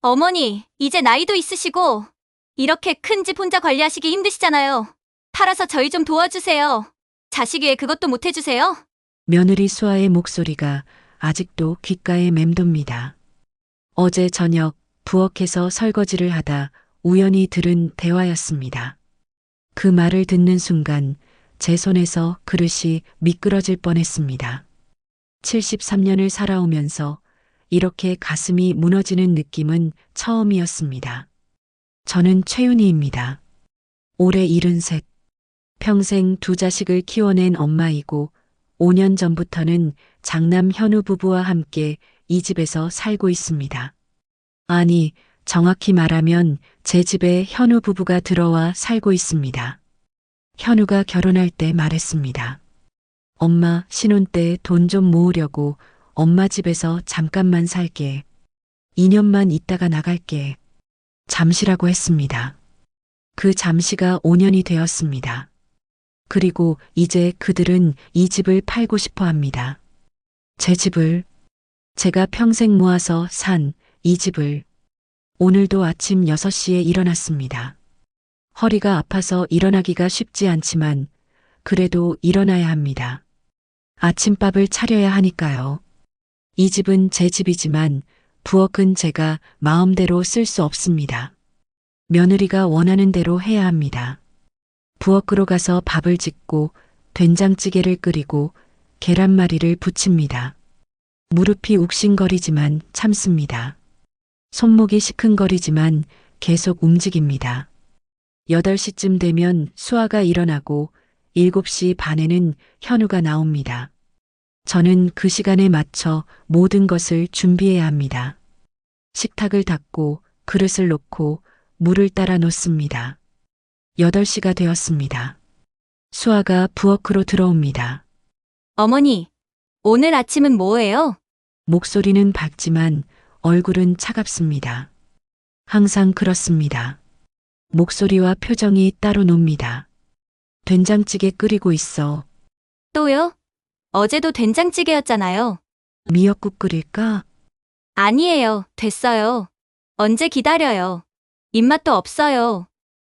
어머니, 이제 나이도 있으시고, 이렇게 큰 집 혼자 관리하시기 힘드시잖아요. 팔아서 저희 좀 도와주세요. 자식 위해 그것도 못 해주세요? 며느리 수아의 목소리가 아직도 귓가에 맴돕니다. 어제 저녁 부엌에서 설거지를 하다 우연히 들은 대화였습니다. 그 말을 듣는 순간 제 손에서 그릇이 미끄러질 뻔했습니다. 73년을 살아오면서 이렇게 가슴이 무너지는 느낌은 처음이었습니다. 저는 최윤희입니다. 올해 73. 평생 두 자식을 키워낸 엄마이고 5년 전부터는 장남 현우 부부와 함께 이 집에서 살고 있습니다. 아니, 정확히 말하면 제 집에 현우 부부가 들어와 살고 있습니다. 현우가 결혼할 때 말했습니다. 엄마, 신혼 때 돈 좀 모으려고 엄마 집에서 잠깐만 살게. 2년만 있다가 나갈게. 잠시라고 했습니다. 그 잠시가 5년이 되었습니다. 그리고 이제 그들은 이 집을 팔고 싶어 합니다. 제 집을, 제가 평생 모아서 산 이 집을. 오늘도 아침 6시에 일어났습니다. 허리가 아파서 일어나기가 쉽지 않지만 그래도 일어나야 합니다. 아침밥을 차려야 하니까요. 이 집은 제 집이지만 부엌은 제가 마음대로 쓸 수 없습니다. 며느리가 원하는 대로 해야 합니다. 부엌으로 가서 밥을 짓고 된장찌개를 끓이고 계란말이를 부칩니다. 무릎이 욱신거리지만 참습니다. 손목이 시큰거리지만 계속 움직입니다. 8시쯤 되면 수아가 일어나고 7시 반에는 현우가 나옵니다. 저는 그 시간에 맞춰 모든 것을 준비해야 합니다. 식탁을 닦고 그릇을 놓고 물을 따라 놓습니다. 8시가 되었습니다. 수아가 부엌으로 들어옵니다. 어머니, 오늘 아침은 뭐예요? 목소리는 밝지만 얼굴은 차갑습니다. 항상 그렇습니다. 목소리와 표정이 따로 놉니다. 된장찌개 끓이고 있어. 또요? 어제도 된장찌개였잖아요. 미역국 끓일까? 아니에요. 됐어요. 언제 기다려요. 입맛도 없어요.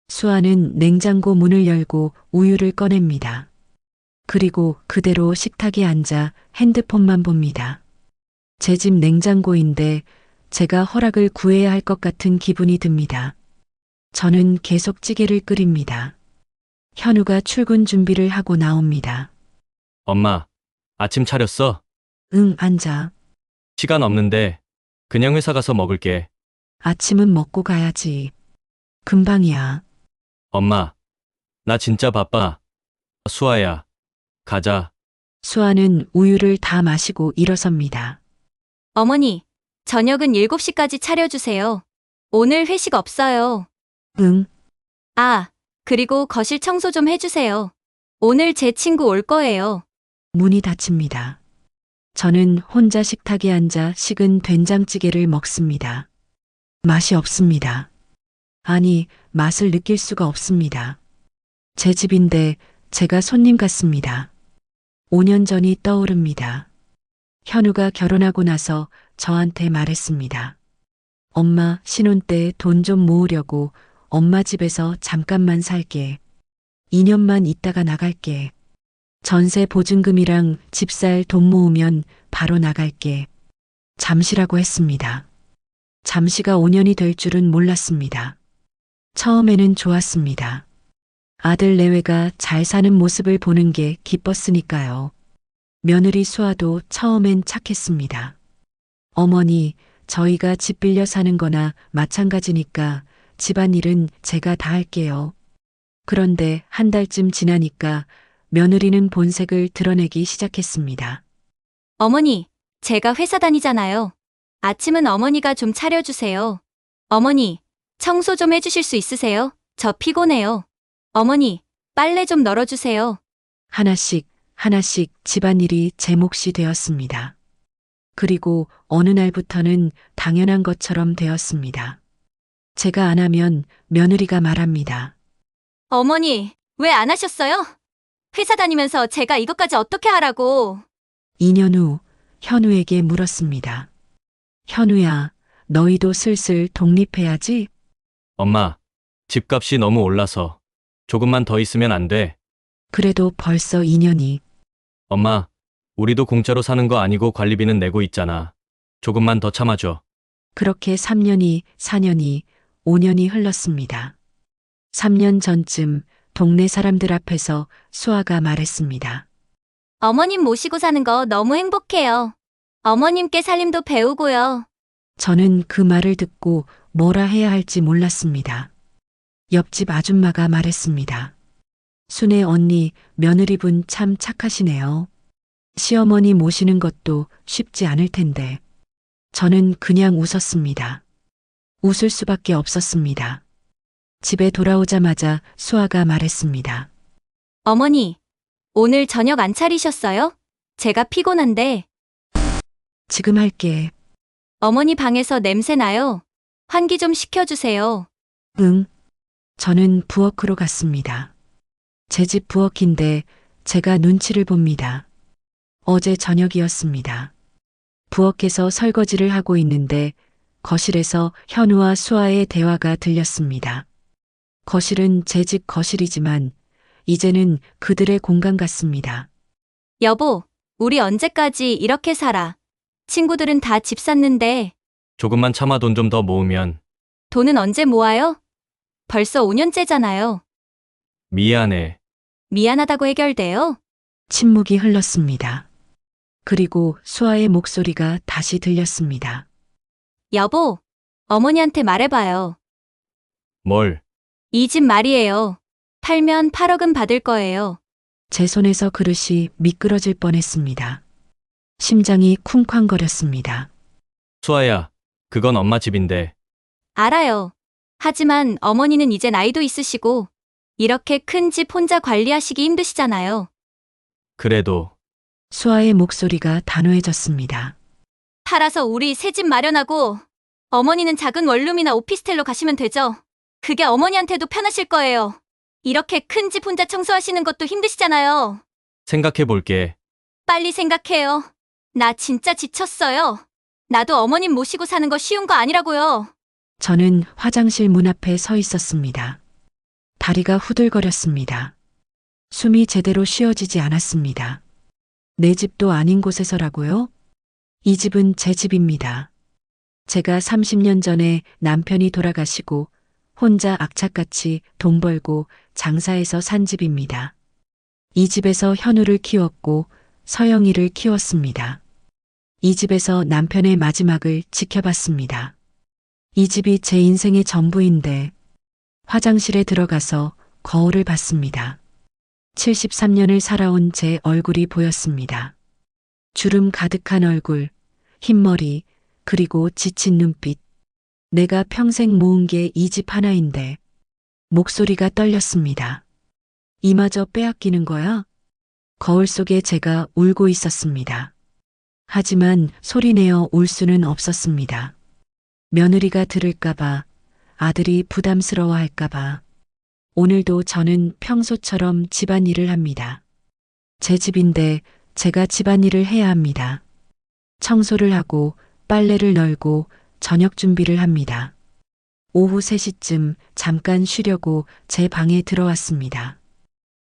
수아는 냉장고 문을 열고 우유를 꺼냅니다. 그리고 그대로 식탁에 앉아 핸드폰만 봅니다. 제 집 냉장고인데 제가 허락을 구해야 할 것 같은 기분이 듭니다. 저는 계속 찌개를 끓입니다. 현우가 출근 준비를 하고 나옵니다. 엄마, 아침 차렸어? 응, 앉아. 시간 없는데 그냥 회사 가서 먹을게. 아침은 먹고 가야지. 금방이야. 엄마, 나 진짜 바빠. 수아야, 가자. 수아는 우유를 다 마시고 일어섭니다. 어머니, 저녁은 7시까지 차려주세요. 오늘 회식 없어요. 응, 아, 그리고 거실 청소 좀 해주세요. 오늘 제 친구 올 거예요. 문이 닫힙니다. 저는 혼자 식탁에 앉아 식은 된장찌개를 먹습니다. 맛이 없습니다. 아니, 맛을 느낄 수가 없습니다. 제 집인데 제가 손님 같습니다. 5년 전이 떠오릅니다. 현우가 결혼하고 나서 저한테 말했습니다. 엄마, 신혼 때 돈 좀 모으려고 엄마 집에서 잠깐만 살게. 2년만 있다가 나갈게. 전세 보증금이랑 집 살 돈 모으면 바로 나갈게. 잠시라고 했습니다. 잠시가 5년이 될 줄은 몰랐습니다. 처음에는 좋았습니다. 아들 내외가 잘 사는 모습을 보는 게 기뻤으니까요. 며느리 수아도 처음엔 착했습니다. 어머니, 저희가 집 빌려 사는 거나 마찬가지니까 집안일은 제가 다 할게요. 그런데 한 달쯤 지나니까 며느리는 본색을 드러내기 시작했습니다. 어머니, 제가 회사 다니잖아요. 아침은 어머니가 좀 차려주세요. 어머니, 청소 좀 해주실 수 있으세요? 저 피곤해요. 어머니, 빨래 좀 널어주세요. 하나씩 하나씩 집안일이 제 몫이 되었습니다. 그리고 어느 날부터는 당연한 것처럼 되었습니다. 제가 안 하면 며느리가 말합니다. 어머니, 왜 안 하셨어요? 회사 다니면서 제가 이것까지 어떻게 하라고. 2년 후 현우에게 물었습니다. 현우야, 너희도 슬슬 독립해야지. 엄마, 집값이 너무 올라서 조금만 더 있으면 안 돼. 그래도 벌써 2년이. 엄마, 우리도 공짜로 사는 거 아니고 관리비는 내고 있잖아. 조금만 더 참아줘. 그렇게 3년이, 4년이, 5년이 흘렀습니다. 3년 전쯤 동네 사람들 앞에서 수아가 말했습니다. 어머님 모시고 사는 거 너무 행복해요. 어머님께 살림도 배우고요. 저는 그 말을 듣고 뭐라 해야 할지 몰랐습니다. 옆집 아줌마가 말했습니다. 순애 언니, 며느리분 참 착하시네요. 시어머니 모시는 것도 쉽지 않을 텐데. 저는 그냥 웃었습니다. 웃을 수밖에 없었습니다. 집에 돌아오자마자 수아가 말했습니다. 어머니, 오늘 저녁 안 차리셨어요? 제가 피곤한데. 지금 할게. 어머니 방에서 냄새 나요. 환기 좀 시켜주세요. 응. 저는 부엌으로 갔습니다. 제 집 부엌인데 제가 눈치를 봅니다. 어제 저녁이었습니다. 부엌에서 설거지를 하고 있는데 거실에서 현우와 수아의 대화가 들렸습니다. 거실은 제 집 거실이지만 이제는 그들의 공간 같습니다. 여보, 우리 언제까지 이렇게 살아? 친구들은 다 집 샀는데 조금만 참아 돈 좀 더 모으면. 돈은 언제 모아요? 벌써 5년째잖아요. 미안해. 미안하다고 해결돼요? 침묵이 흘렀습니다. 그리고 수아의 목소리가 다시 들렸습니다. 여보, 어머니한테 말해봐요. 뭘? 이 집 말이에요. 팔면 8억은 받을 거예요. 제 손에서 그릇이 미끄러질 뻔했습니다. 심장이 쿵쾅거렸습니다. 수아야, 그건 엄마 집인데. 알아요. 하지만 어머니는 이제 나이도 있으시고 이렇게 큰 집 혼자 관리하시기 힘드시잖아요. 그래도 수아의 목소리가 단호해졌습니다. 팔아서 우리 새 집 마련하고 어머니는 작은 원룸이나 오피스텔로 가시면 되죠. 그게 어머니한테도 편하실 거예요. 이렇게 큰 집 혼자 청소하시는 것도 힘드시잖아요. 생각해 볼게. 빨리 생각해요. 나 진짜 지쳤어요. 나도 어머님 모시고 사는 거 쉬운 거 아니라고요. 저는 화장실 문 앞에 서 있었습니다. 다리가 후들거렸습니다. 숨이 제대로 쉬어지지 않았습니다. 내 집도 아닌 곳에서라고요? 이 집은 제 집입니다. 제가 30년 전에 남편이 돌아가시고 혼자 악착같이 돈 벌고 장사해서 산 집입니다. 이 집에서 현우를 키웠고 서영이를 키웠습니다. 이 집에서 남편의 마지막을 지켜봤습니다. 이 집이 제 인생의 전부인데 화장실에 들어가서 거울을 봤습니다. 73년을 살아온 제 얼굴이 보였습니다. 주름 가득한 얼굴, 흰머리, 그리고 지친 눈빛. 내가 평생 모은 게 이 집 하나인데 목소리가 떨렸습니다. 이마저 빼앗기는 거야? 거울 속에 제가 울고 있었습니다. 하지만 소리내어 울 수는 없었습니다. 며느리가 들을까봐, 아들이 부담스러워할까봐. 오늘도 저는 평소처럼 집안일을 합니다. 제 집인데 제가 집안일을 해야 합니다. 청소를 하고 빨래를 널고 저녁 준비를 합니다. 오후 3시쯤 잠깐 쉬려고 제 방에 들어왔습니다.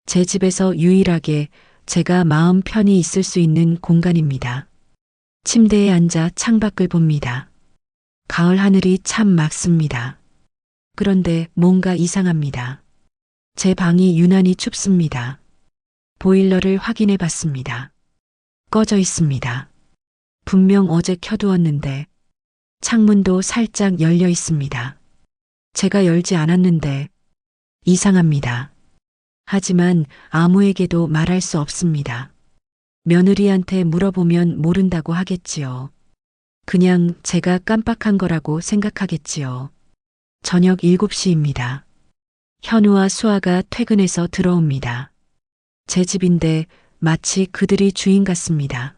제 집에서 유일하게 제가 마음 편히 있을 수 있는 공간입니다. 침대에 앉아 창밖을 봅니다. 가을 하늘이 참 맑습니다. 그런데 뭔가 이상합니다. 제 방이 유난히 춥습니다. 보일러를 확인해 봤습니다. 꺼져 있습니다. 분명 어제 켜두었는데 창문도 살짝 열려 있습니다. 제가 열지 않았는데 이상합니다. 하지만 아무에게도 말할 수 없습니다. 며느리한테 물어보면 모른다고 하겠지요. 그냥 제가 깜빡한 거라고 생각하겠지요. 저녁 7시입니다. 현우와 수아가 퇴근해서 들어옵니다. 제 집인데 마치 그들이 주인 같습니다.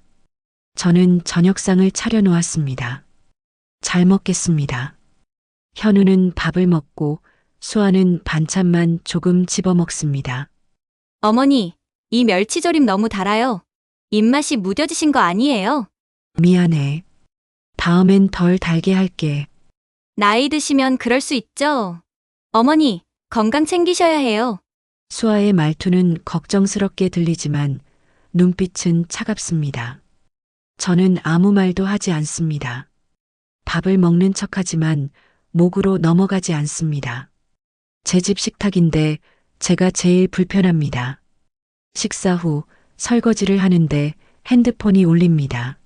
저는 저녁상을 차려놓았습니다. 잘 먹겠습니다. 현우는 밥을 먹고 수아는 반찬만 조금 집어 먹습니다. 어머니, 이 멸치조림 너무 달아요. 입맛이 무뎌지신 거 아니에요? 미안해. 다음엔 덜 달게 할게. 나이 드시면 그럴 수 있죠. 어머니, 건강 챙기셔야 해요. 수아의 말투는 걱정스럽게 들리지만 눈빛은 차갑습니다. 저는 아무 말도 하지 않습니다. 밥을 먹는 척하지만 목으로 넘어가지 않습니다. 제 집 식탁인데 제가 제일 불편합니다. 식사 후 설거지를 하는데 핸드폰이 울립니다.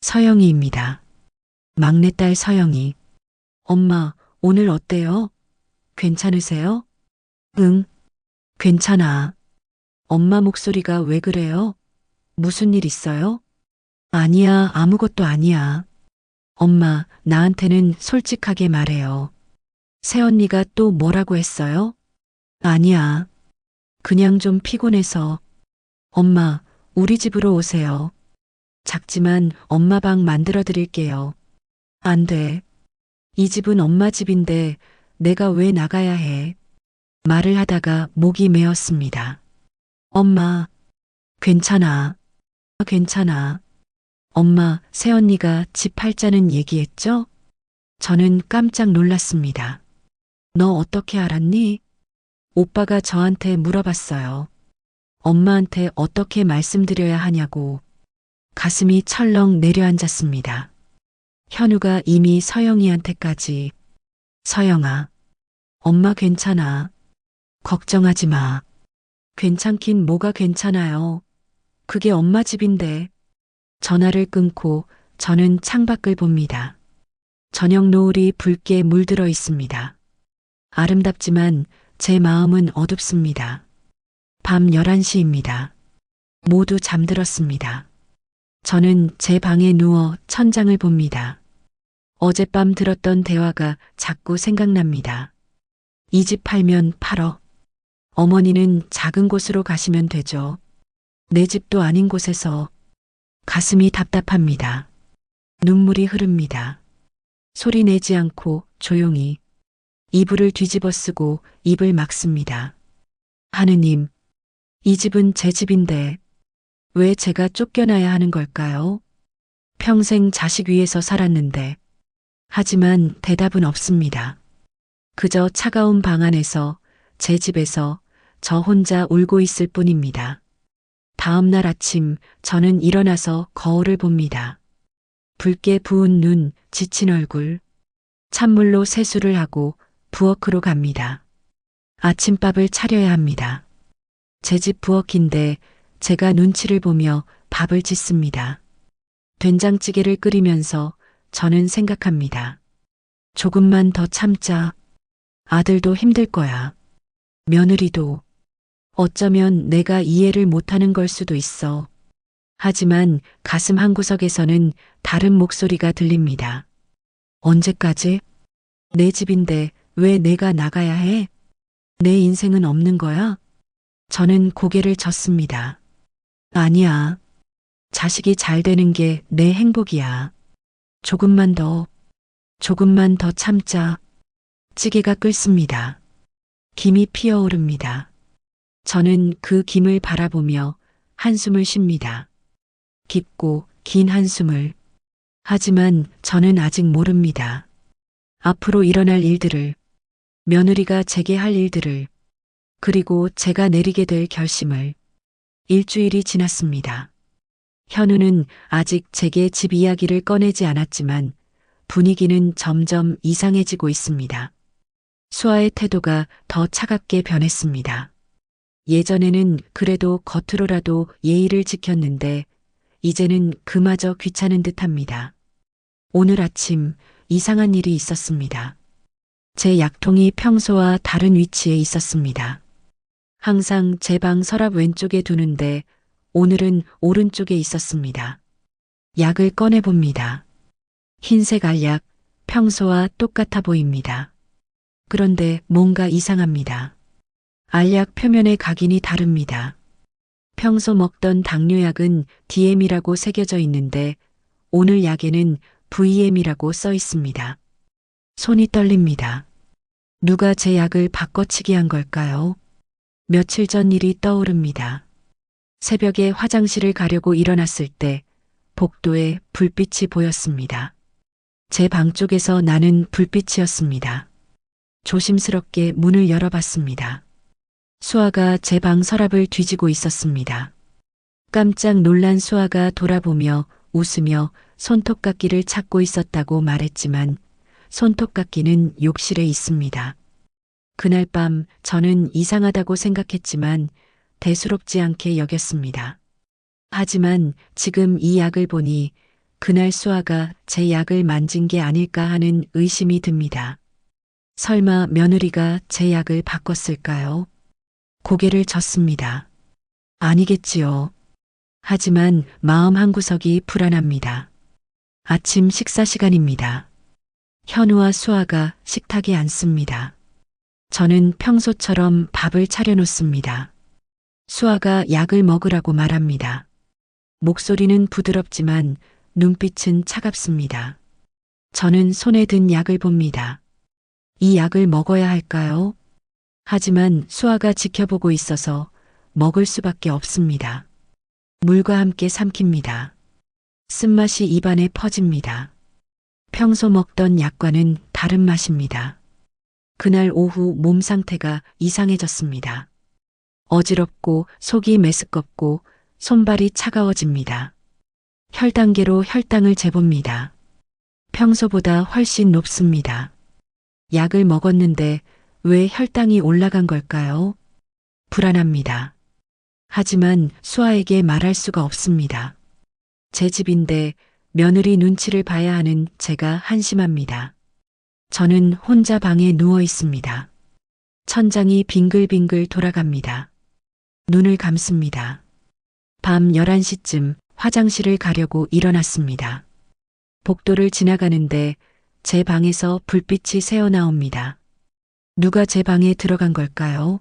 서영이입니다. 막내딸 서영이. 엄마, 오늘 어때요? 괜찮으세요? 응, 괜찮아. 엄마 목소리가 왜 그래요? 무슨 일 있어요? 아니야, 아무것도 아니야. 엄마, 나한테는 솔직하게 말해요. 새언니가 또 뭐라고 했어요? 아니야. 그냥 좀 피곤해서. 엄마, 우리 집으로 오세요. 작지만 엄마 방 만들어 드릴게요. 안 돼. 이 집은 엄마 집인데 내가 왜 나가야 해? 말을 하다가 목이 메었습니다. 엄마, 괜찮아. 괜찮아. 엄마, 새언니가 집 팔자는 얘기했죠? 저는 깜짝 놀랐습니다. 너 어떻게 알았니? 오빠가 저한테 물어봤어요. 엄마한테 어떻게 말씀드려야 하냐고. 가슴이 철렁 내려앉았습니다. 현우가 이미 서영이한테까지. 서영아, 엄마 괜찮아. 걱정하지 마. 괜찮긴 뭐가 괜찮아요. 그게 엄마 집인데. 전화를 끊고 저는 창밖을 봅니다. 저녁 노을이 붉게 물들어 있습니다. 아름답지만 제 마음은 어둡습니다. 밤 11시입니다. 모두 잠들었습니다. 저는 제 방에 누워 천장을 봅니다. 어젯밤 들었던 대화가 자꾸 생각납니다. 이 집 팔면 팔어. 어머니는 작은 곳으로 가시면 되죠. 내 집도 아닌 곳에서. 가슴이 답답합니다. 눈물이 흐릅니다. 소리 내지 않고 조용히 이불을 뒤집어 쓰고 입을 막습니다. 하느님, 이 집은 제 집인데 왜 제가 쫓겨나야 하는 걸까요? 평생 자식 위에서 살았는데. 하지만 대답은 없습니다. 그저 차가운 방 안에서 제 집에서 저 혼자 울고 있을 뿐입니다. 다음 날 아침 저는 일어나서 거울을 봅니다. 붉게 부은 눈, 지친 얼굴. 찬물로 세수를 하고 부엌으로 갑니다. 아침밥을 차려야 합니다. 제 집 부엌인데 제가 눈치를 보며 밥을 짓습니다. 된장찌개를 끓이면서 저는 생각합니다. 조금만 더 참자. 아들도 힘들 거야. 며느리도. 어쩌면 내가 이해를 못하는 걸 수도 있어. 하지만 가슴 한구석에서는 다른 목소리가 들립니다. 언제까지? 내 집인데 왜 내가 나가야 해? 내 인생은 없는 거야? 저는 고개를 젓습니다. 아니야. 자식이 잘 되는 게 내 행복이야. 조금만 더 참자. 찌개가 끓습니다. 김이 피어오릅니다. 저는 그 김을 바라보며 한숨을 쉽니다. 깊고 긴 한숨을. 하지만 저는 아직 모릅니다. 앞으로 일어날 일들을, 며느리가 제게 할 일들을, 그리고 제가 내리게 될 결심을. 일주일이 지났습니다. 현우는 아직 제게 집 이야기를 꺼내지 않았지만 분위기는 점점 이상해지고 있습니다. 수아의 태도가 더 차갑게 변했습니다. 예전에는 그래도 겉으로라도 예의를 지켰는데 이제는 그마저 귀찮은 듯합니다. 오늘 아침 이상한 일이 있었습니다. 제 약통이 평소와 다른 위치에 있었습니다. 항상 제 방 서랍 왼쪽에 두는데 오늘은 오른쪽에 있었습니다. 약을 꺼내봅니다. 흰색 알약, 평소와 똑같아 보입니다. 그런데 뭔가 이상합니다. 알약 표면의 각인이 다릅니다. 평소 먹던 당뇨약은 DM이라고 새겨져 있는데 오늘 약에는 VM이라고 써 있습니다. 손이 떨립니다. 누가 제 약을 바꿔치기 한 걸까요? 며칠 전 일이 떠오릅니다. 새벽에 화장실을 가려고 일어났을 때 복도에 불빛이 보였습니다. 제 방 쪽에서 나는 불빛이었습니다. 조심스럽게 문을 열어봤습니다. 수아가 제 방 서랍을 뒤지고 있었습니다. 깜짝 놀란 수아가 돌아보며 웃으며 손톱깎이를 찾고 있었다고 말했지만 손톱깎이는 욕실에 있습니다. 그날 밤 저는 이상하다고 생각했지만 대수롭지 않게 여겼습니다. 하지만 지금 이 약을 보니 그날 수아가 제 약을 만진 게 아닐까 하는 의심이 듭니다. 설마 며느리가 제 약을 바꿨을까요? 고개를 젓습니다. 아니겠지요. 하지만 마음 한구석이 불안합니다. 아침 식사 시간입니다. 현우와 수아가 식탁에 앉습니다. 저는 평소처럼 밥을 차려놓습니다. 수아가 약을 먹으라고 말합니다. 목소리는 부드럽지만 눈빛은 차갑습니다. 저는 손에 든 약을 봅니다. 이 약을 먹어야 할까요? 하지만 수아가 지켜보고 있어서 먹을 수밖에 없습니다. 물과 함께 삼킵니다. 쓴맛이 입안에 퍼집니다. 평소 먹던 약과는 다른 맛입니다. 그날 오후 몸 상태가 이상해졌습니다. 어지럽고 속이 메스껍고 손발이 차가워집니다. 혈당계로 혈당을 재봅니다. 평소보다 훨씬 높습니다. 약을 먹었는데 왜 혈당이 올라간 걸까요? 불안합니다. 하지만 수아에게 말할 수가 없습니다. 제 집인데 며느리 눈치를 봐야 하는 제가 한심합니다. 저는 혼자 방에 누워 있습니다. 천장이 빙글빙글 돌아갑니다. 눈을 감습니다. 밤 11시쯤 화장실을 가려고 일어났습니다. 복도를 지나가는데 제 방에서 불빛이 새어나옵니다. 누가 제 방에 들어간 걸까요?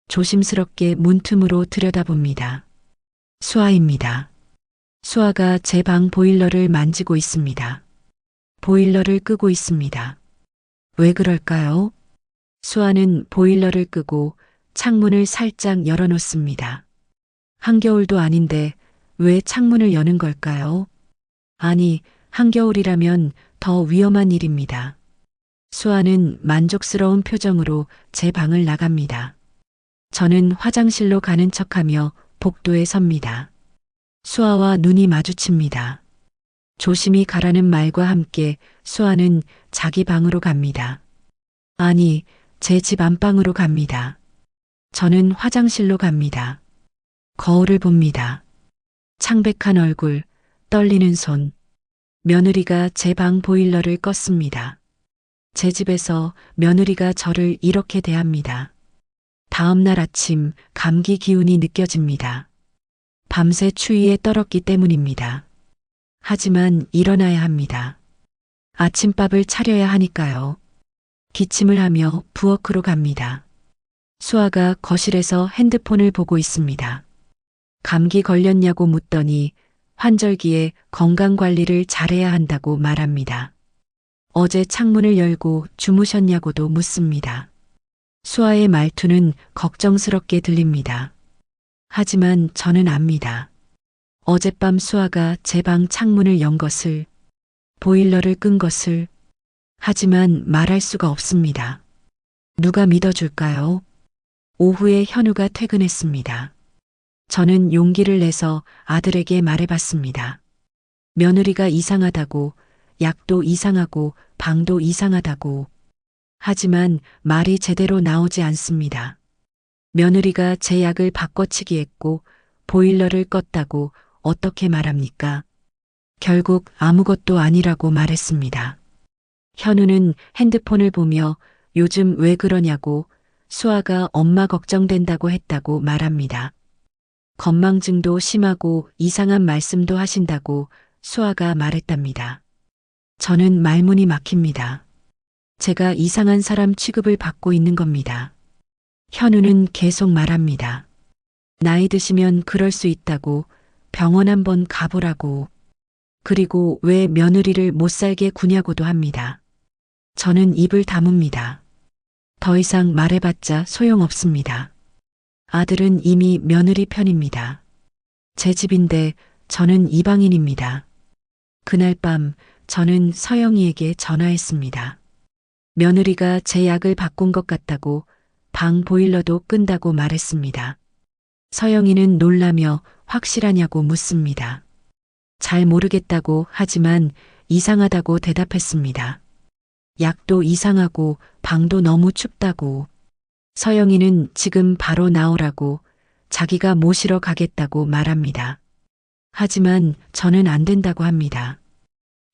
조심스럽게 문틈으로 들여다봅니다. 수아입니다. 수아가 제 방 보일러를 만지고 있습니다. 보일러를 끄고 있습니다. 왜 그럴까요? 수아는 보일러를 끄고 창문을 살짝 열어놓습니다. 한겨울도 아닌데 왜 창문을 여는 걸까요? 아니, 한겨울이라면 더 위험한 일입니다. 수아는 만족스러운 표정으로 제 방을 나갑니다. 저는 화장실로 가는 척하며 복도에 섭니다. 수아와 눈이 마주칩니다. 조심히 가라는 말과 함께 수아는 자기 방으로 갑니다. 아니, 제 집 안방으로 갑니다. 저는 화장실로 갑니다. 거울을 봅니다. 창백한 얼굴, 떨리는 손. 며느리가 제 방 보일러를 껐습니다. 제 집에서 며느리가 저를 이렇게 대합니다. 다음 날 아침 감기 기운이 느껴집니다. 밤새 추위에 떨었기 때문입니다. 하지만 일어나야 합니다. 아침밥을 차려야 하니까요. 기침을 하며 부엌으로 갑니다. 수아가 거실에서 핸드폰을 보고 있습니다. 감기 걸렸냐고 묻더니 환절기에 건강관리를 잘해야 한다고 말합니다. 어제 창문을 열고 주무셨냐고도 묻습니다. 수아의 말투는 걱정스럽게 들립니다. 하지만 저는 압니다. 어젯밤 수아가 제 방 창문을 연 것을, 보일러를 끈 것을, 하지만 말할 수가 없습니다. 누가 믿어줄까요? 오후에 현우가 퇴근했습니다. 저는 용기를 내서 아들에게 말해봤습니다. 며느리가 이상하다고, 약도 이상하고 방도 이상하다고. 하지만 말이 제대로 나오지 않습니다. 며느리가 제 약을 바꿔치기 했고 보일러를 껐다고 어떻게 말합니까? 결국 아무것도 아니라고 말했습니다. 현우는 핸드폰을 보며 요즘 왜 그러냐고 수아가 엄마 걱정된다고 했다고 말합니다. 건망증도 심하고 이상한 말씀도 하신다고 수아가 말했답니다. 저는 말문이 막힙니다. 제가 이상한 사람 취급을 받고 있는 겁니다. 현우는 계속 말합니다. 나이 드시면 그럴 수 있다고, 병원 한번 가보라고. 그리고 왜 며느리를 못 살게 구냐고도 합니다. 저는 입을 다뭅니다. 더 이상 말해봤자 소용없습니다. 아들은 이미 며느리 편입니다. 제 집인데 저는 이방인입니다. 그날 밤 저는 서영이에게 전화했습니다. 며느리가 제 약을 바꾼 것 같다고 방 보일러도 끈다고 말했습니다. 서영이는 놀라며 확실하냐고 묻습니다. 잘 모르겠다고 하지만 이상하다고 대답했습니다. 약도 이상하고 방도 너무 춥다고. 서영이는 지금 바로 나오라고 자기가 모시러 가겠다고 말합니다. 하지만 저는 안 된다고 합니다.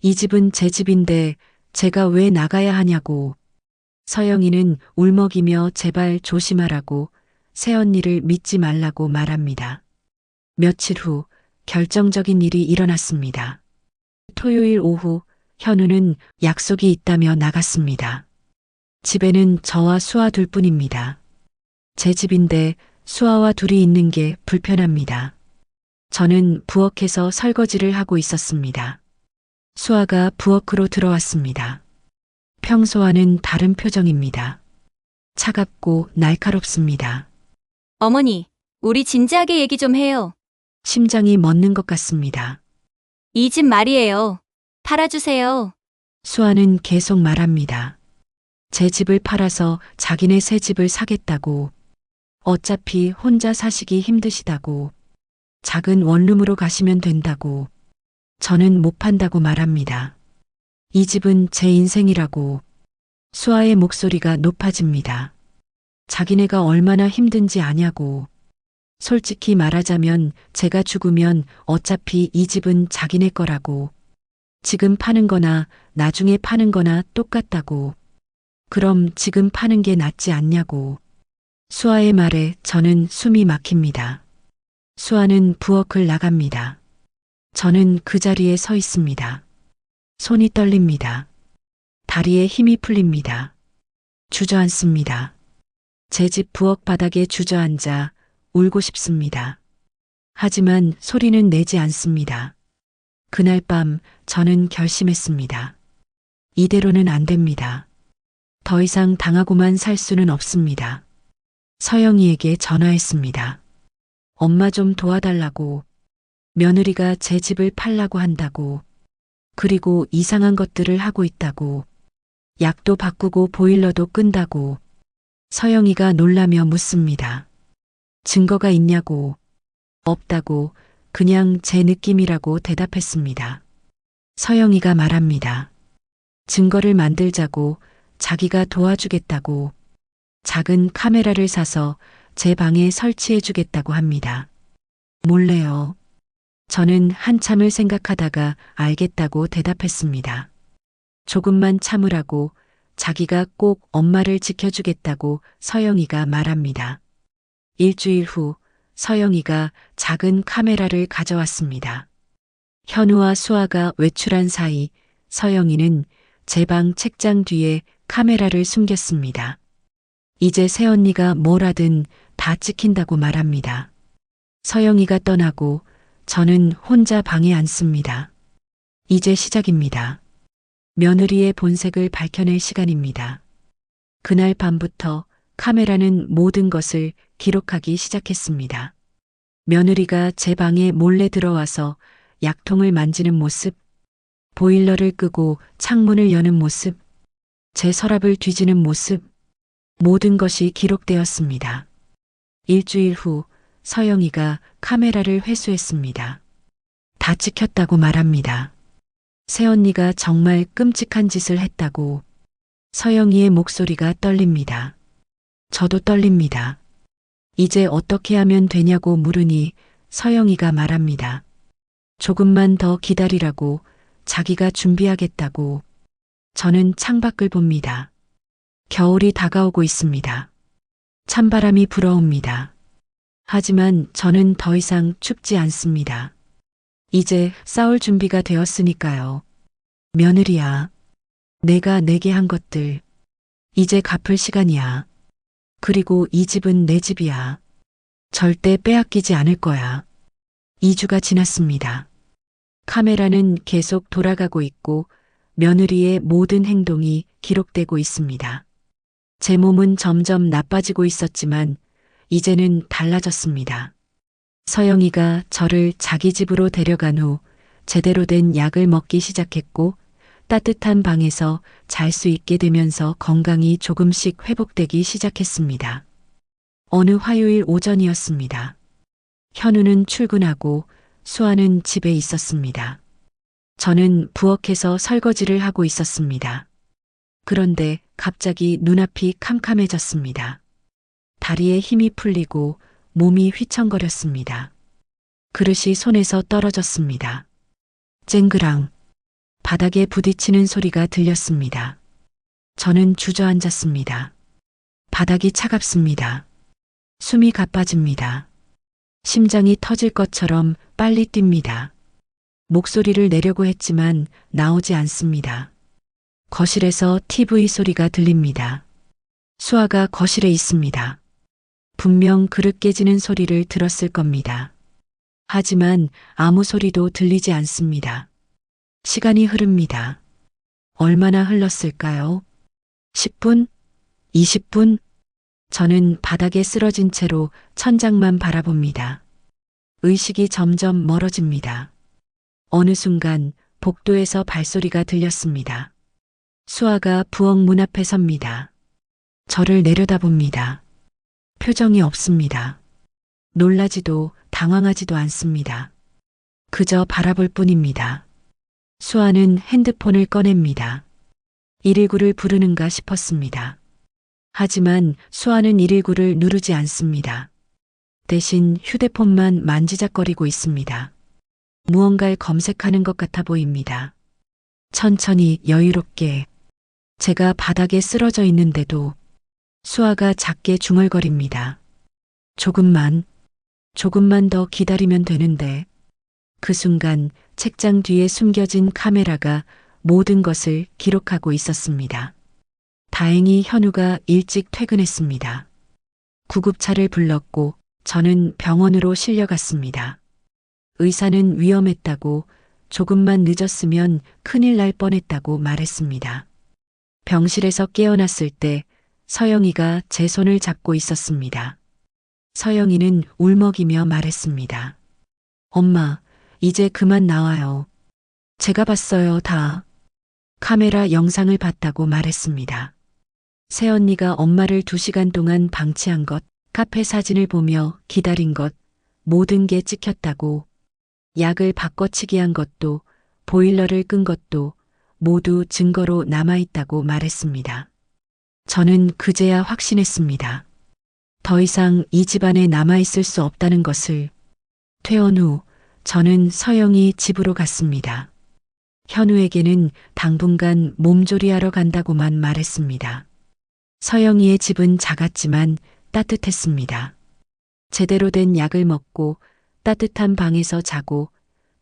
이 집은 제 집인데 제가 왜 나가야 하냐고. 서영이는 울먹이며 제발 조심하라고 새언니를 믿지 말라고 말합니다. 며칠 후 결정적인 일이 일어났습니다. 토요일 오후 현우는 약속이 있다며 나갔습니다. 집에는 저와 수아 둘뿐입니다. 제 집인데 수아와 둘이 있는 게 불편합니다. 저는 부엌에서 설거지를 하고 있었습니다. 수아가 부엌으로 들어왔습니다. 평소와는 다른 표정입니다. 차갑고 날카롭습니다. 어머니, 우리 진지하게 얘기 좀 해요. 심장이 멎는 것 같습니다. 이 집 말이에요. 팔아주세요. 수아는 계속 말합니다. 제 집을 팔아서 자기네 새 집을 사겠다고. 어차피 혼자 사시기 힘드시다고. 작은 원룸으로 가시면 된다고. 저는 못 판다고 말합니다. 이 집은 제 인생이라고. 수아의 목소리가 높아집니다. 자기네가 얼마나 힘든지 아냐고. 솔직히 말하자면 제가 죽으면 어차피 이 집은 자기네 거라고. 지금 파는 거나 나중에 파는 거나 똑같다고. 그럼 지금 파는 게 낫지 않냐고. 수아의 말에 저는 숨이 막힙니다. 수아는 부엌을 나갑니다. 저는 그 자리에 서 있습니다. 손이 떨립니다. 다리에 힘이 풀립니다. 주저앉습니다. 제 집 부엌 바닥에 주저앉아 울고 싶습니다. 하지만 소리는 내지 않습니다. 그날 밤 저는 결심했습니다. 이대로는 안 됩니다. 더 이상 당하고만 살 수는 없습니다. 서영이에게 전화했습니다. 엄마 좀 도와달라고. 며느리가 제 집을 팔라고 한다고. 그리고 이상한 것들을 하고 있다고. 약도 바꾸고 보일러도 끈다고. 서영이가 놀라며 묻습니다. 증거가 있냐고. 없다고 그냥 제 느낌이라고 대답했습니다. 서영이가 말합니다. 증거를 만들자고 자기가 도와주겠다고. 작은 카메라를 사서 제 방에 설치해 주겠다고 합니다. 몰래요. 저는 한참을 생각하다가 알겠다고 대답했습니다. 조금만 참으라고 자기가 꼭 엄마를 지켜주겠다고 서영이가 말합니다. 일주일 후 서영이가 작은 카메라를 가져왔습니다. 현우와 수아가 외출한 사이 서영이는 제 방 책장 뒤에 카메라를 숨겼습니다. 이제 새언니가 뭘 하든 다 찍힌다고 말합니다. 서영이가 떠나고 저는 혼자 방에 앉습니다. 이제 시작입니다. 며느리의 본색을 밝혀낼 시간입니다. 그날 밤부터 카메라는 모든 것을 기록하기 시작했습니다. 며느리가 제 방에 몰래 들어와서 약통을 만지는 모습, 보일러를 끄고 창문을 여는 모습, 제 서랍을 뒤지는 모습, 모든 것이 기록되었습니다. 일주일 후 서영이가 카메라를 회수했습니다. 다 찍혔다고 말합니다. 새언니가 정말 끔찍한 짓을 했다고. 서영이의 목소리가 떨립니다. 저도 떨립니다. 이제 어떻게 하면 되냐고 물으니 서영이가 말합니다. 조금만 더 기다리라고 자기가 준비하겠다고. 저는 창밖을 봅니다. 겨울이 다가오고 있습니다. 찬바람이 불어옵니다. 하지만 저는 더 이상 춥지 않습니다. 이제 싸울 준비가 되었으니까요. 며느리야, 내가 내게 한 것들, 이제 갚을 시간이야. 그리고 이 집은 내 집이야. 절대 빼앗기지 않을 거야. 2주가 지났습니다. 카메라는 계속 돌아가고 있고 며느리의 모든 행동이 기록되고 있습니다. 제 몸은 점점 나빠지고 있었지만 이제는 달라졌습니다. 서영이가 저를 자기 집으로 데려간 후 제대로 된 약을 먹기 시작했고 따뜻한 방에서 잘 수 있게 되면서 건강이 조금씩 회복되기 시작했습니다. 어느 화요일 오전이었습니다. 현우는 출근하고 수아는 집에 있었습니다. 저는 부엌에서 설거지를 하고 있었습니다. 그런데 갑자기 눈앞이 캄캄해졌습니다. 다리에 힘이 풀리고 몸이 휘청거렸습니다. 그릇이 손에서 떨어졌습니다. 쨍그랑 바닥에 부딪히는 소리가 들렸습니다. 저는 주저앉았습니다. 바닥이 차갑습니다. 숨이 가빠집니다. 심장이 터질 것처럼 빨리 뜁니다. 목소리를 내려고 했지만 나오지 않습니다. 거실에서 TV 소리가 들립니다. 수아가 거실에 있습니다. 분명 그릇 깨지는 소리를 들었을 겁니다. 하지만 아무 소리도 들리지 않습니다. 시간이 흐릅니다. 얼마나 흘렀을까요? 10분? 20분? 저는 바닥에 쓰러진 채로 천장만 바라봅니다. 의식이 점점 멀어집니다. 어느 순간 복도에서 발소리가 들렸습니다. 수아가 부엌 문 앞에 섭니다. 저를 내려다봅니다. 표정이 없습니다. 놀라지도 당황하지도 않습니다. 그저 바라볼 뿐입니다. 수아는 핸드폰을 꺼냅니다. 119를 부르는가 싶었습니다. 하지만 수아는 119를 누르지 않습니다. 대신 휴대폰만 만지작거리고 있습니다. 무언가를 검색하는 것 같아 보입니다. 천천히 여유롭게 제가 바닥에 쓰러져 있는데도 수아가 작게 중얼거립니다. 조금만 더 기다리면 되는데. 그 순간 책장 뒤에 숨겨진 카메라가 모든 것을 기록하고 있었습니다. 다행히 현우가 일찍 퇴근했습니다. 구급차를 불렀고 저는 병원으로 실려갔습니다. 의사는 위험했다고, 조금만 늦었으면 큰일 날 뻔했다고 말했습니다. 병실에서 깨어났을 때 서영이가 제 손을 잡고 있었습니다. 서영이는 울먹이며 말했습니다. 엄마, 이제 그만 나와요. 제가 봤어요, 다. 카메라 영상을 봤다고 말했습니다. 새언니가 엄마를 2시간 동안 방치한 것, 카페 사진을 보며 기다린 것, 모든 게 찍혔다고. 약을 바꿔치기 한 것도, 보일러를 끈 것도 모두 증거로 남아있다고 말했습니다. 저는 그제야 확신했습니다. 더 이상 이 집안에 남아있을 수 없다는 것을. 퇴원 후 저는 서영이 집으로 갔습니다. 현우에게는 당분간 몸조리하러 간다고만 말했습니다. 서영이의 집은 작았지만 따뜻했습니다. 제대로 된 약을 먹고 따뜻한 방에서 자고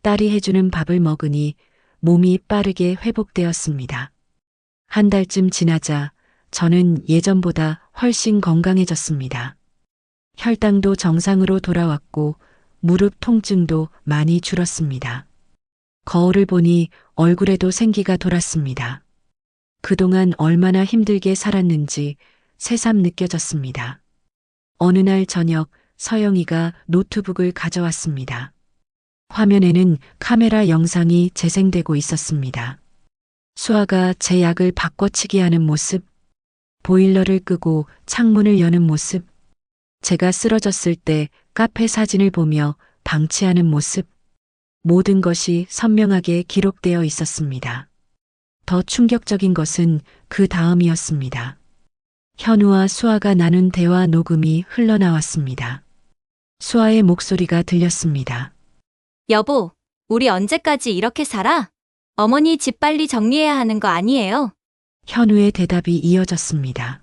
딸이 해주는 밥을 먹으니 몸이 빠르게 회복되었습니다. 한 달쯤 지나자 저는 예전보다 훨씬 건강해졌습니다. 혈당도 정상으로 돌아왔고 무릎 통증도 많이 줄었습니다. 거울을 보니 얼굴에도 생기가 돌았습니다. 그동안 얼마나 힘들게 살았는지 새삼 느껴졌습니다. 어느 날 저녁 서영이가 노트북을 가져왔습니다. 화면에는 카메라 영상이 재생되고 있었습니다. 수아가 제 약을 바꿔치기 하는 모습, 보일러를 끄고 창문을 여는 모습, 제가 쓰러졌을 때 카페 사진을 보며 방치하는 모습, 모든 것이 선명하게 기록되어 있었습니다. 더 충격적인 것은 그 다음이었습니다. 현우와 수아가 나눈 대화 녹음이 흘러나왔습니다. 수아의 목소리가 들렸습니다. 여보, 우리 언제까지 이렇게 살아? 어머니 집 빨리 정리해야 하는 거 아니에요? 현우의 대답이 이어졌습니다.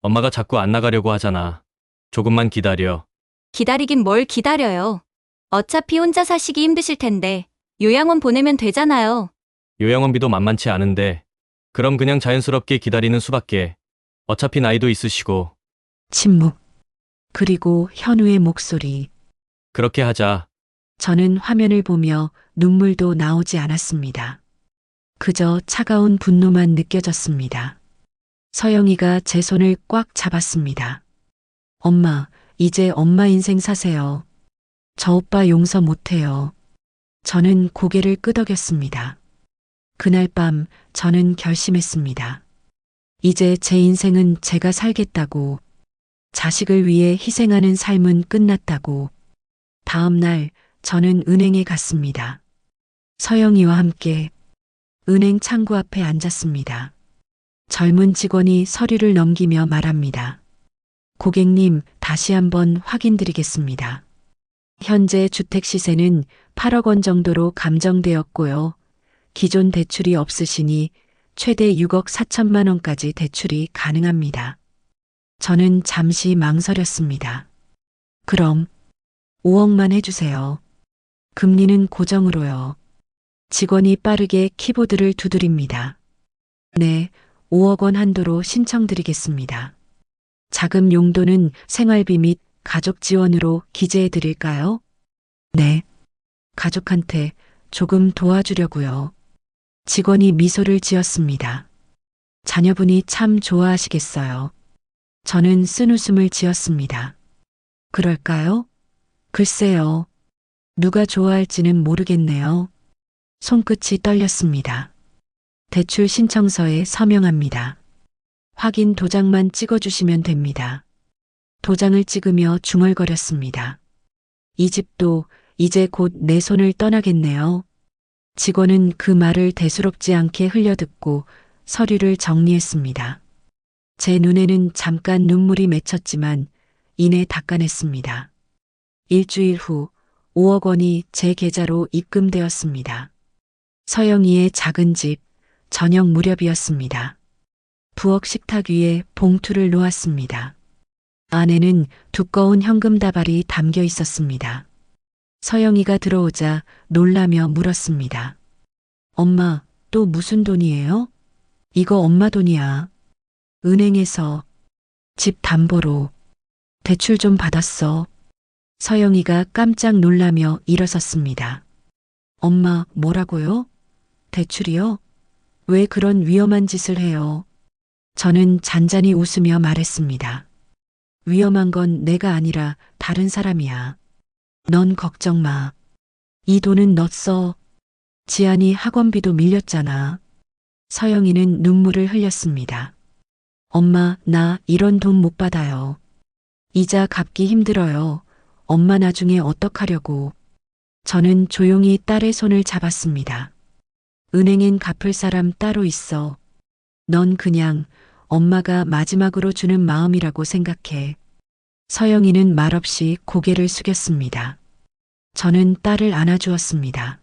엄마가 자꾸 안 나가려고 하잖아. 조금만 기다려. 기다리긴 뭘 기다려요. 어차피 혼자 사시기 힘드실 텐데 요양원 보내면 되잖아요. 요양원비도 만만치 않은데 그럼 그냥 자연스럽게 기다리는 수밖에. 어차피 나이도 있으시고. 침묵. 그리고 현우의 목소리. 그렇게 하자. 저는 화면을 보며 눈물도 나오지 않았습니다. 그저 차가운 분노만 느껴졌습니다. 서영이가 제 손을 꽉 잡았습니다. 엄마, 이제 엄마 인생 사세요. 저 오빠 용서 못해요. 저는 고개를 끄덕였습니다. 그날 밤 저는 결심했습니다. 이제 제 인생은 제가 살겠다고, 자식을 위해 희생하는 삶은 끝났다고. 다음 날 저는 은행에 갔습니다. 서영이와 함께 은행 창구 앞에 앉았습니다. 젊은 직원이 서류를 넘기며 말합니다. 고객님, 다시 한번 확인드리겠습니다. 현재 주택 시세는 8억 원 정도로 감정되었고요. 기존 대출이 없으시니 최대 6억 4천만 원까지 대출이 가능합니다. 저는 잠시 망설였습니다. 그럼 5억만 해주세요. 금리는 고정으로요. 직원이 빠르게 키보드를 두드립니다. 네, 5억 원 한도로 신청드리겠습니다. 자금 용도는 생활비 및 가족 지원으로 기재해 드릴까요? 네. 가족한테 조금 도와주려고요. 직원이 미소를 지었습니다. 자녀분이 참 좋아하시겠어요. 저는 쓴웃음을 지었습니다. 그럴까요? 글쎄요. 누가 좋아할지는 모르겠네요. 손끝이 떨렸습니다. 대출 신청서에 서명합니다. 확인 도장만 찍어주시면 됩니다. 도장을 찍으며 중얼거렸습니다. 이 집도 이제 곧 내 손을 떠나겠네요. 직원은 그 말을 대수롭지 않게 흘려듣고 서류를 정리했습니다. 제 눈에는 잠깐 눈물이 맺혔지만 이내 닦아냈습니다. 일주일 후 5억 원이 제 계좌로 입금되었습니다. 서영이의 작은 집, 저녁 무렵이었습니다. 부엌 식탁 위에 봉투를 놓았습니다. 안에는 두꺼운 현금 다발이 담겨 있었습니다. 서영이가 들어오자 놀라며 물었습니다. 엄마, 또 무슨 돈이에요? 이거 엄마 돈이야. 은행에서 집 담보로 대출 좀 받았어. 서영이가 깜짝 놀라며 일어섰습니다. 엄마, 뭐라고요? 대출이요? 왜 그런 위험한 짓을 해요? 저는 잔잔히 웃으며 말했습니다. 위험한 건 내가 아니라 다른 사람이야. 넌 걱정 마. 이 돈은 너 써. 지안이 학원비도 밀렸잖아. 서영이는 눈물을 흘렸습니다. 엄마, 나 이런 돈 못 받아요. 이자 갚기 힘들어요. 엄마 나중에 어떡하려고. 저는 조용히 딸의 손을 잡았습니다. 은행엔 갚을 사람 따로 있어. 넌 그냥 엄마가 마지막으로 주는 마음이라고 생각해. 서영이는 말없이 고개를 숙였습니다. 저는 딸을 안아주었습니다.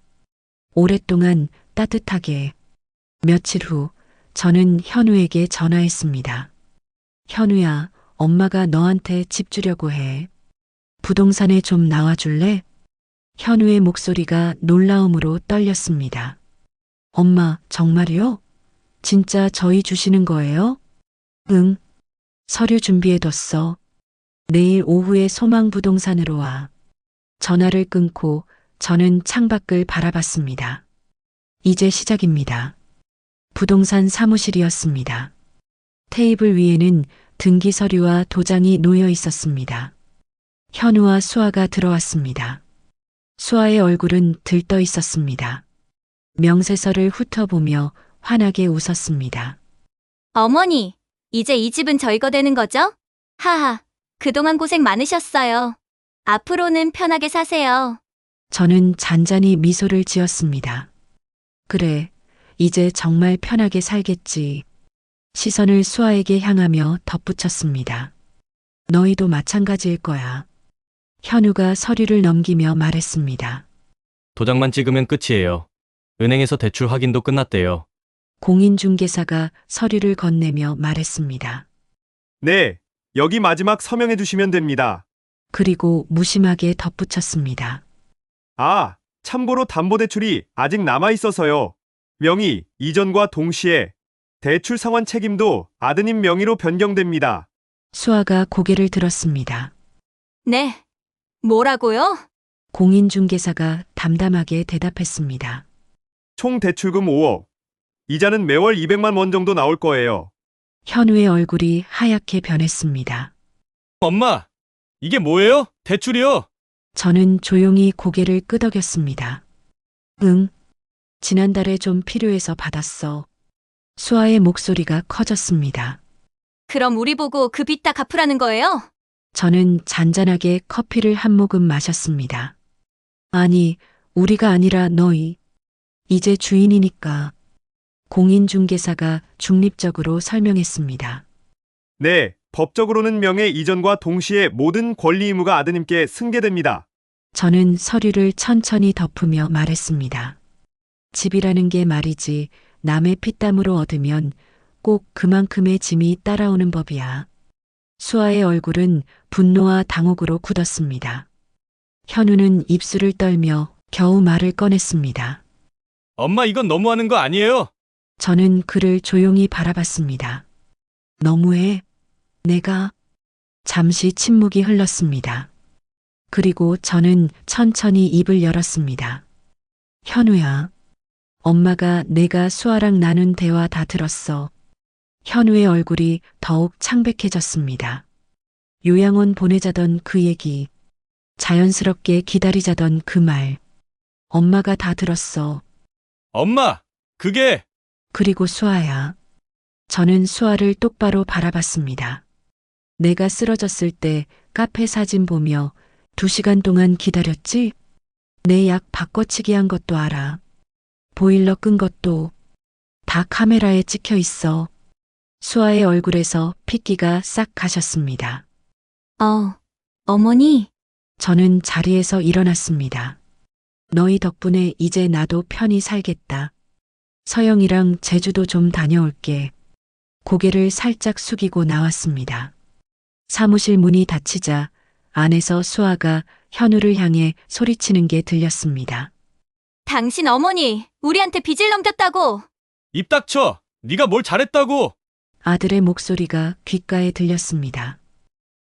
오랫동안 따뜻하게. 며칠 후 저는 현우에게 전화했습니다. 현우야, 엄마가 너한테 집 주려고 해. 부동산에 좀 나와줄래? 현우의 목소리가 놀라움으로 떨렸습니다. 엄마, 정말요? 진짜 저희 주시는 거예요? 응. 서류 준비해뒀어. 내일 오후에 소망부동산으로 와. 전화를 끊고 저는 창밖을 바라봤습니다. 이제 시작입니다. 부동산 사무실이었습니다. 테이블 위에는 등기 서류와 도장이 놓여 있었습니다. 현우와 수아가 들어왔습니다. 수아의 얼굴은 들떠 있었습니다. 명세서를 훑어보며 환하게 웃었습니다. 어머니, 이제 이 집은 저희 거 되는 거죠? 하하, 그동안 고생 많으셨어요. 앞으로는 편하게 사세요. 저는 잔잔히 미소를 지었습니다. 그래, 이제 정말 편하게 살겠지. 시선을 수아에게 향하며 덧붙였습니다. 너희도 마찬가지일 거야. 현우가 서류를 넘기며 말했습니다. 도장만 찍으면 끝이에요. 은행에서 대출 확인도 끝났대요. 공인중개사가 서류를 건네며 말했습니다. 네, 여기 마지막 서명해 주시면 됩니다. 그리고 무심하게 덧붙였습니다. 아, 참고로 담보대출이 아직 남아 있어서요. 명의 이전과 동시에 대출 상환 책임도 아드님 명의로 변경됩니다. 수아가 고개를 들었습니다. 네. 뭐라고요? 공인중개사가 담담하게 대답했습니다. 총 대출금 5억. 이자는 매월 200만 원 정도 나올 거예요. 현우의 얼굴이 하얗게 변했습니다. 엄마, 이게 뭐예요? 대출이요? 저는 조용히 고개를 끄덕였습니다. 응. 지난달에 좀 필요해서 받았어. 수아의 목소리가 커졌습니다. 그럼 우리 보고 그 빚 다 갚으라는 거예요? 저는 잔잔하게 커피를 한 모금 마셨습니다. 아니, 우리가 아니라 너희. 이제 주인이니까. 공인중개사가 중립적으로 설명했습니다. 네, 법적으로는 명예 이전과 동시에 모든 권리 의무가 아드님께 승계됩니다. 저는 서류를 천천히 덮으며 말했습니다. 집이라는 게 말이지 남의 피땀으로 얻으면 꼭 그만큼의 짐이 따라오는 법이야. 수아의 얼굴은 분노와 당혹으로 굳었습니다. 현우는 입술을 떨며 겨우 말을 꺼냈습니다. 엄마, 이건 너무하는 거 아니에요? 저는 그를 조용히 바라봤습니다. 너무해. 내가. 잠시 침묵이 흘렀습니다. 그리고 저는 천천히 입을 열었습니다. 현우야. 엄마가 내가 수아랑 나눈 대화 다 들었어. 현우의 얼굴이 더욱 창백해졌습니다. 요양원 보내자던 그 얘기, 자연스럽게 기다리자던 그 말, 엄마가 다 들었어. 엄마, 그게... 그리고 수아야. 저는 수아를 똑바로 바라봤습니다. 내가 쓰러졌을 때 카페 사진 보며 2시간 동안 기다렸지? 내 약 바꿔치기 한 것도 알아. 보일러 끈 것도 다 카메라에 찍혀 있어. 수아의 얼굴에서 핏기가 싹 가셨습니다. 어머니. 저는 자리에서 일어났습니다. 너희 덕분에 이제 나도 편히 살겠다. 서영이랑 제주도 좀 다녀올게. 고개를 살짝 숙이고 나왔습니다. 사무실 문이 닫히자 안에서 수아가 현우를 향해 소리치는 게 들렸습니다. 당신 어머니, 우리한테 빚을 넘겼다고. 입 닥쳐! 네가 뭘 잘했다고! 아들의 목소리가 귓가에 들렸습니다.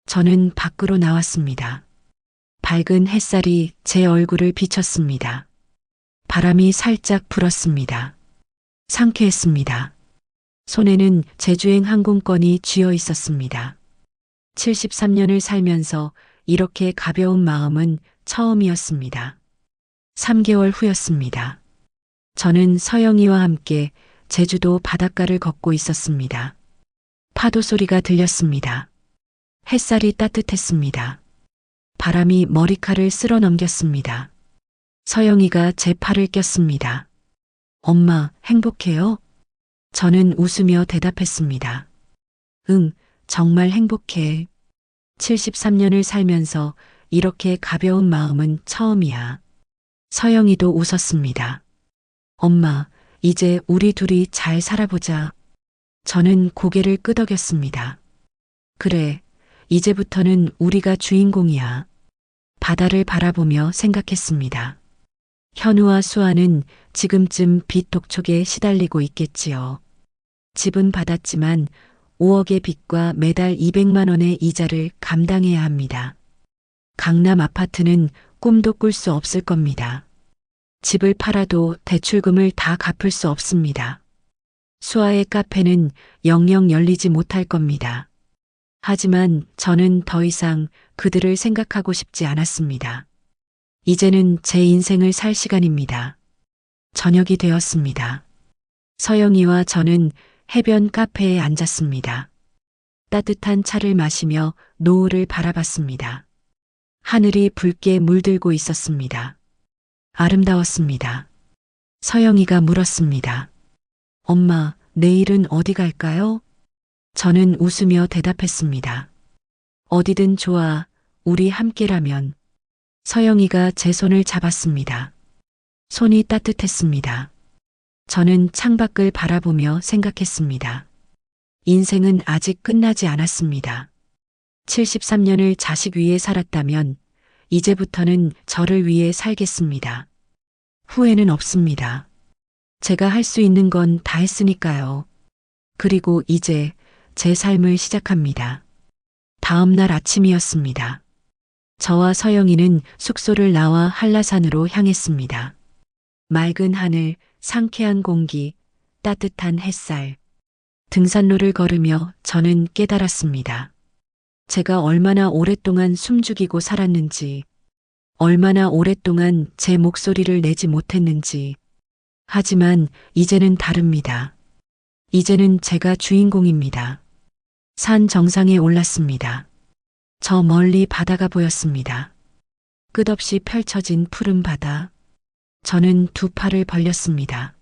저는 밖으로 나왔습니다. 밝은 햇살이 제 얼굴을 비쳤습니다. 바람이 살짝 불었습니다. 상쾌했습니다. 손에는 제주행 항공권이 쥐어 있었습니다. 73년을 살면서 이렇게 가벼운 마음은 처음이었습니다. 3개월 후였습니다. 저는 서영이와 함께 제주도 바닷가를 걷고 있었습니다. 파도 소리가 들렸습니다. 햇살이 따뜻했습니다. 바람이 머리칼을 쓸어 넘겼습니다. 서영이가 제 팔을 꼈습니다. 엄마, 행복해요? 저는 웃으며 대답했습니다. 응, 정말 행복해. 73년을 살면서 이렇게 가벼운 마음은 처음이야. 서영이도 웃었습니다. 엄마, 이제 우리 둘이 잘 살아보자. 저는 고개를 끄덕였습니다. 그래, 이제부터는 우리가 주인공이야. 바다를 바라보며 생각했습니다. 현우와 수아는 지금쯤 빚 독촉에 시달리고 있겠지요. 집은 받았지만 5억의 빚과 매달 200만 원의 이자를 감당해야 합니다. 강남 아파트는 꿈도 꿀 수 없을 겁니다. 집을 팔아도 대출금을 다 갚을 수 없습니다. 수아의 카페는 영영 열리지 못할 겁니다. 하지만 저는 더 이상 그들을 생각하고 싶지 않았습니다. 이제는 제 인생을 살 시간입니다. 저녁이 되었습니다. 서영이와 저는 해변 카페에 앉았습니다. 따뜻한 차를 마시며 노을을 바라봤습니다. 하늘이 붉게 물들고 있었습니다. 아름다웠습니다. 서영이가 물었습니다. 엄마, 내일은 어디 갈까요? 저는 웃으며 대답했습니다. 어디든 좋아, 우리 함께라면. 서영이가 제 손을 잡았습니다. 손이 따뜻했습니다. 저는 창밖을 바라보며 생각했습니다. 인생은 아직 끝나지 않았습니다. 73년을 자식 위해 살았다면 이제부터는 저를 위해 살겠습니다. 후회는 없습니다. 제가 할 수 있는 건 다 했으니까요. 그리고 이제 제 삶을 시작합니다. 다음 날 아침이었습니다. 저와 서영이는 숙소를 나와 한라산으로 향했습니다. 맑은 하늘, 상쾌한 공기, 따뜻한 햇살. 등산로를 걸으며 저는 깨달았습니다. 제가 얼마나 오랫동안 숨죽이고 살았는지, 얼마나 오랫동안 제 목소리를 내지 못했는지. 하지만 이제는 다릅니다. 이제는 제가 주인공입니다. 산 정상에 올랐습니다. 저 멀리 바다가 보였습니다. 끝없이 펼쳐진 푸른 바다. 저는 두 팔을 벌렸습니다.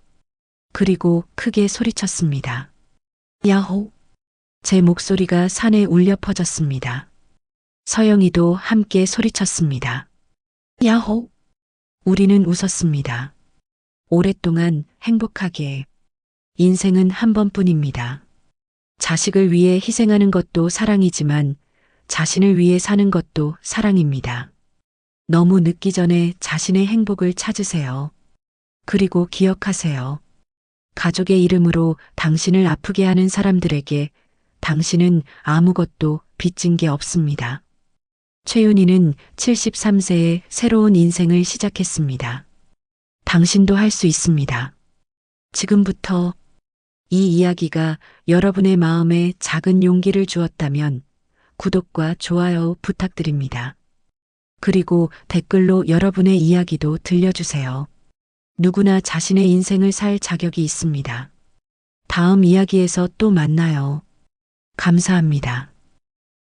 그리고 크게 소리쳤습니다. 야호! 제 목소리가 산에 울려 퍼졌습니다. 서영이도 함께 소리쳤습니다. 야호! 우리는 웃었습니다. 오랫동안 행복하게. 인생은 한 번뿐입니다. 자식을 위해 희생하는 것도 사랑이지만 자신을 위해 사는 것도 사랑입니다. 너무 늦기 전에 자신의 행복을 찾으세요. 그리고 기억하세요. 가족의 이름으로 당신을 아프게 하는 사람들에게 당신은 아무것도 빚진 게 없습니다. 최윤희는 73세에 새로운 인생을 시작했습니다. 당신도 할 수 있습니다. 지금부터 이 이야기가 여러분의 마음에 작은 용기를 주었다면 구독과 좋아요 부탁드립니다. 그리고 댓글로 여러분의 이야기도 들려주세요. 누구나 자신의 인생을 살 자격이 있습니다. 다음 이야기에서 또 만나요. 감사합니다.